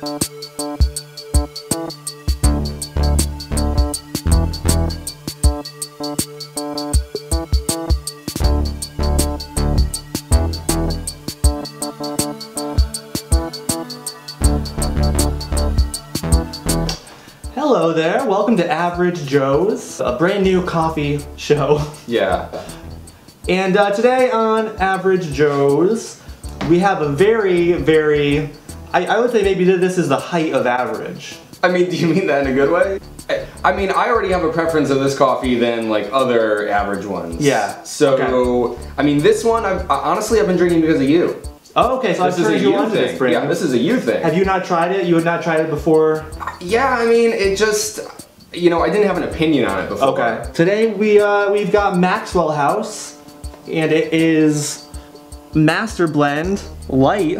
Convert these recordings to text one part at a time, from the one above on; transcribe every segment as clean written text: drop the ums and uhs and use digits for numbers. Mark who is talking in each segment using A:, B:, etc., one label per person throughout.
A: Hello there, welcome to Average Joe's, a brand new coffee show.
B: Yeah.
A: And today on Average Joe's, we have a very, I would say maybe this is the height of average.
B: I mean, do you mean that in a good way? I mean, I already have a preference of this coffee than like other average ones.
A: Yeah.
B: So,
A: okay.
B: I mean, this one, honestly, I've been drinking because of you.
A: Oh, okay, so
B: this is a you thing. Yeah, this is a you thing.
A: Have you not tried it? You had not tried it before?
B: Yeah, I mean, it just, you know, I didn't have an opinion on it before.
A: Okay. Today we've got Maxwell House, and it is Master Blend Light.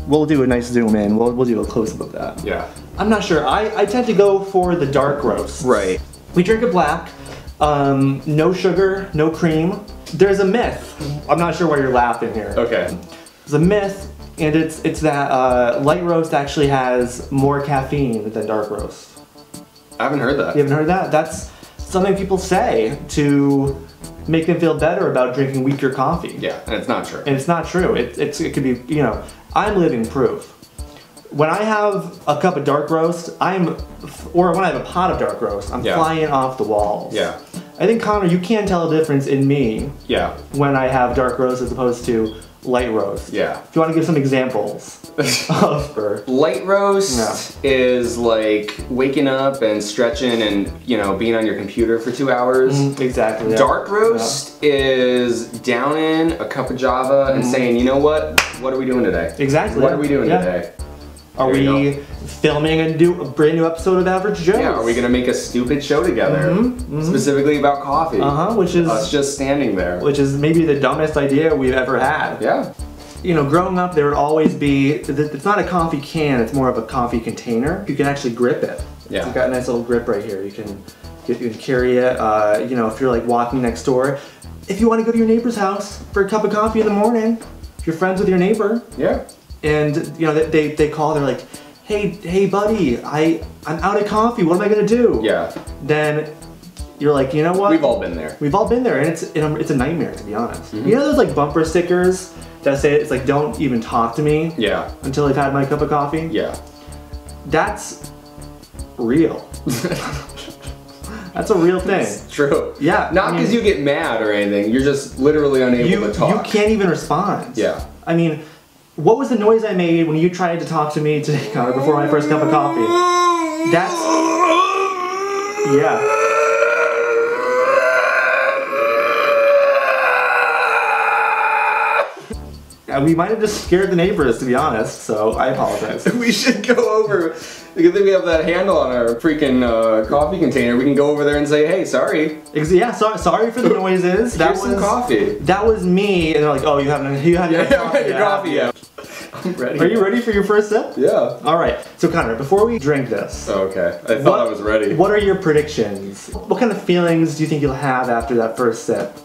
A: We'll do a nice zoom in. We'll do a close up of that.
B: Yeah.
A: I'm not sure. I tend to go for the dark roast.
B: Right.
A: We drink it black. No sugar, no cream. There's a myth. I'm not sure why you're laughing here.
B: Okay.
A: There's a myth, and it's that light roast actually has more caffeine than dark roast.
B: I haven't heard that.
A: You haven't heard that? That's something people say to make them feel better about drinking weaker coffee.
B: Yeah, and it's not true.
A: And it's not true. It could be, you know, I'm living proof. When I have a cup of dark roast, or when I have a pot of dark roast, I'm flying off the walls.
B: Yeah.
A: I think, Connor, you can tell a difference in me when I have dark roast as opposed to light roast.
B: Yeah.
A: If you want to give some examples of
B: light roast is like waking up and stretching and, you know, being on your computer for 2 hours.
A: Exactly. Yeah.
B: Dark roast is downing a cup of Java and saying, you know what are we doing today?
A: Exactly.
B: What are we doing today?
A: Are we filming a brand new episode of Average Joe's?
B: Yeah, are we gonna make a stupid show together, specifically about coffee?
A: Which is
B: us just standing there.
A: Which is maybe the dumbest idea we've ever had.
B: Yeah.
A: You know, growing up, there would always be. It's not a coffee can; it's more of a coffee container. You can actually grip it.
B: Yeah.
A: It's got a nice little grip right here. You can carry it. You know, if you're like walking next door, if you want to go to your neighbor's house for a cup of coffee in the morning, if you're friends with your neighbor.
B: Yeah. And
A: you know they call. They're like, hey buddy, I'm out of coffee. What am I gonna do?
B: Yeah.
A: Then you're like, you know what?
B: We've all been there.
A: We've all been there, and it's a nightmare, to be honest. You know those like bumper stickers that say it's like, don't even talk to me.
B: Yeah.
A: Until I've had my cup of coffee.
B: Yeah.
A: That's real. That's a real thing.
B: It's true.
A: Yeah.
B: Not because you get mad or anything. You're just literally unable to talk.
A: You can't even respond.
B: Yeah.
A: I mean, what was the noise I made when you tried to talk to me today, Connor, before my first cup of coffee? That's... Yeah. We might have just scared the neighbors, to be honest, so I apologize.
B: We should go over, because we have that handle on our freaking coffee container, we can go over there and say, hey, sorry.
A: Yeah, sorry for the noises.
B: Here's some coffee.
A: That was me, and they're like, oh, you haven't had your coffee yet.
B: I'm ready.
A: Are you ready for your first sip?
B: Yeah.
A: Alright, so Connor, before we drink this.
B: Oh, okay. I thought I was ready.
A: What are your predictions? What kind of feelings do you think you'll have after that first sip?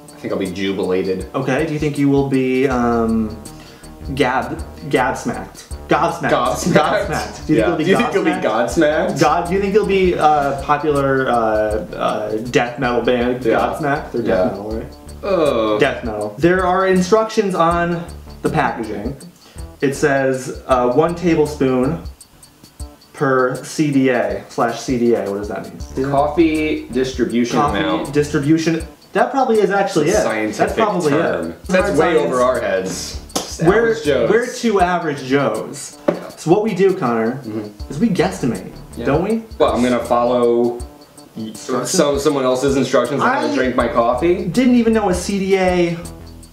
B: I think I'll be jubilated.
A: Okay, do you think you will be gobsmacked? Gobsmacked.
B: Do you think you'll be Godsmacked?
A: Do you think you'll be popular death metal band Godsmacked? They're death metal, right?
B: Oh.
A: Death metal. There are instructions on the packaging. It says 1 tablespoon per CDA/CDA. What does that mean?
B: Coffee distribution amount.
A: Distribution. That probably is actually it.
B: Scientific
A: That's probably
B: term.
A: it.
B: That's way over our heads.
A: We're two average Joes. So what we do, Connor, is we guesstimate, don't we?
B: Well, I'm gonna follow someone else's instructions on how to drink my coffee.
A: Didn't even know what CDA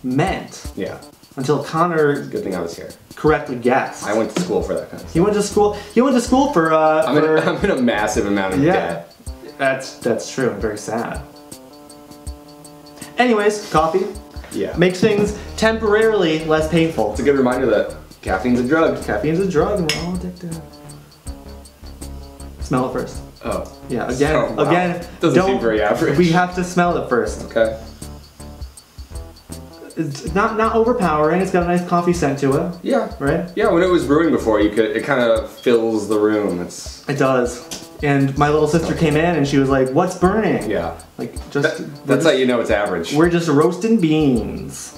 A: meant.
B: Yeah.
A: Until Connor.
B: Good thing I was here.
A: Correctly guessed.
B: I went to school for that kind of stuff.
A: He went to school. He went to school for.
B: I'm in a massive amount of debt.
A: That's true. I'm very sad. Anyways, coffee.
B: Yeah.
A: Makes things temporarily less painful.
B: It's a good reminder that caffeine's a drug.
A: Caffeine's a drug, and we're all addicted. Smell it first.
B: Oh.
A: Yeah. Again.
B: Doesn't seem very average.
A: We have to smell it first.
B: Okay.
A: It's not overpowering. It's got a nice coffee scent to it.
B: Yeah.
A: Right?
B: Yeah, when it was brewing before, it kind of fills the room.
A: It does. And my little sister came in and she was like, "What's burning?"
B: Yeah.
A: Like,
B: that's how you know it's average.
A: We're just roasting beans.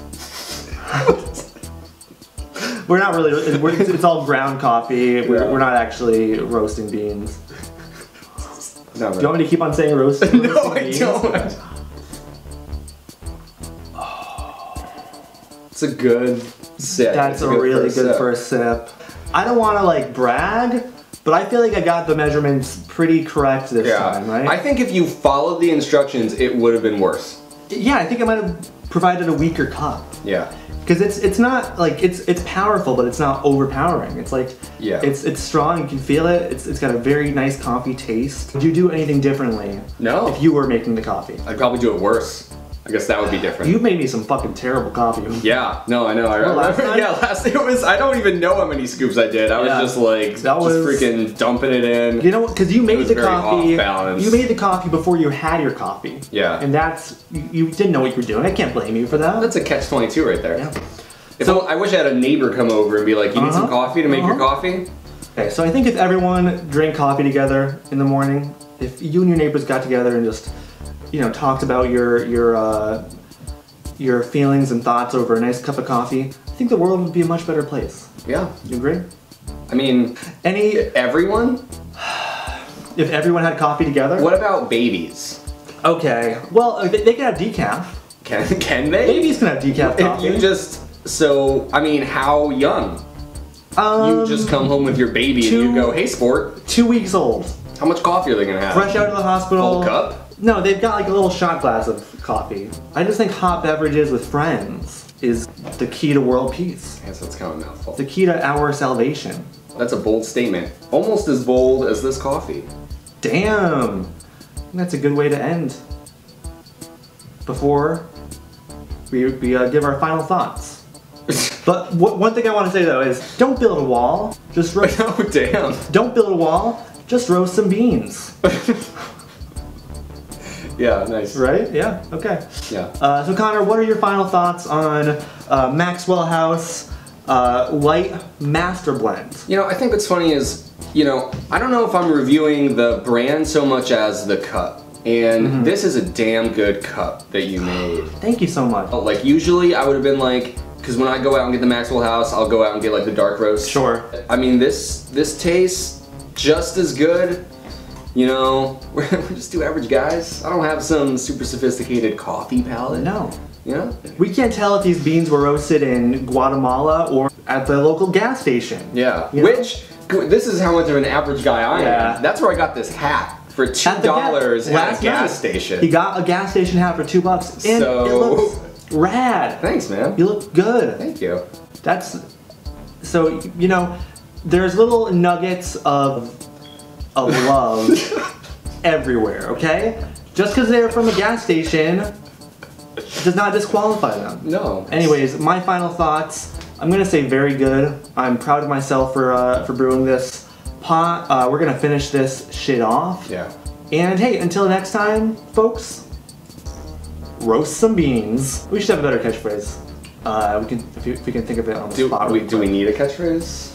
A: We're not really, it's all ground coffee. We're not actually roasting beans.
B: No,
A: do you want me to keep on saying roasting beans?
B: No, I don't. It's a good sip.
A: That's a really good first sip. I don't want to like brag, but I feel like I got the measurements pretty correct this time, right?
B: I think if you followed the instructions, it would have been worse.
A: Yeah, I think I might have provided a weaker cup.
B: Yeah.
A: Because it's not like it's powerful, but it's not overpowering. It's like it's strong. You can feel it. It's got a very nice coffee taste. Would you do anything differently?
B: No.
A: If you were making the coffee,
B: I'd probably do it worse. I guess that would be different.
A: You made me some fucking terrible coffee.
B: Yeah. No, I know. I remember. Yeah, last it was. I don't even know how many scoops I did. I was just like freaking dumping it in.
A: You know, because you made the coffee.
B: Off-balance.
A: You made the coffee before you had your coffee.
B: Yeah.
A: And that's you didn't know what you were doing. I can't blame you for that.
B: That's a catch-22 right there.
A: Yeah.
B: So I wish I had a neighbor come over and be like, "You need some coffee to make your coffee."
A: Okay, so I think if everyone drank coffee together in the morning, if you and your neighbors got together and just, you know, talked about your feelings and thoughts over a nice cup of coffee, I think the world would be a much better place.
B: Yeah.
A: You agree?
B: I mean, everyone?
A: If everyone had coffee together?
B: What about babies?
A: Okay, well, they can have decaf.
B: Can they?
A: Babies can have decaf coffee.
B: If you just, I mean, how young? You just come home with your baby and you go, "Hey, sport."
A: 2 weeks old.
B: How much coffee are they gonna have?
A: Fresh out of the hospital.
B: Full cup?
A: No, they've got like a little shot glass of coffee. I just think hot beverages with friends is the key to world peace.
B: I guess that's kind of a mouthful.
A: The key to our salvation.
B: That's a bold statement. Almost as bold as this coffee.
A: Damn. That's a good way to end. Before we give our final thoughts. But one thing I want to say though is, don't build a wall. Just roast.
B: Oh damn.
A: Don't build a wall. Just roast some beans.
B: Yeah, nice.
A: Right? Yeah. Okay.
B: Yeah.
A: So Connor, what are your final thoughts on Maxwell House Light Master Blend?
B: You know, I think what's funny is, you know, I don't know if I'm reviewing the brand so much as the cup. And this is a damn good cup that you made.
A: Thank you so much.
B: Like usually I would have been like, because when I go out and get the Maxwell House, I'll go out and get like the dark roast.
A: Sure.
B: I mean, this tastes just as good. You know, we're just two average guys. I don't have some super sophisticated coffee palate.
A: No.
B: You know?
A: We can't tell if these beans were roasted in Guatemala or at the local gas station.
B: Yeah.
A: You know?
B: This is how much of an average guy I am. That's where I got this hat for $2 at a gas station.
A: He got a gas station hat for $2 and it looks rad.
B: Thanks, man.
A: You look good.
B: Thank you.
A: So, you know, there's little nuggets of love everywhere, okay? Just because they're from a gas station does not disqualify them.
B: No.
A: Anyways, my final thoughts. I'm gonna say very good. I'm proud of myself for brewing this pot. We're gonna finish this shit off.
B: Yeah.
A: And hey, until next time, folks, roast some beans. We should have a better catchphrase. If we can think of it on the spot.
B: Do we need a catchphrase?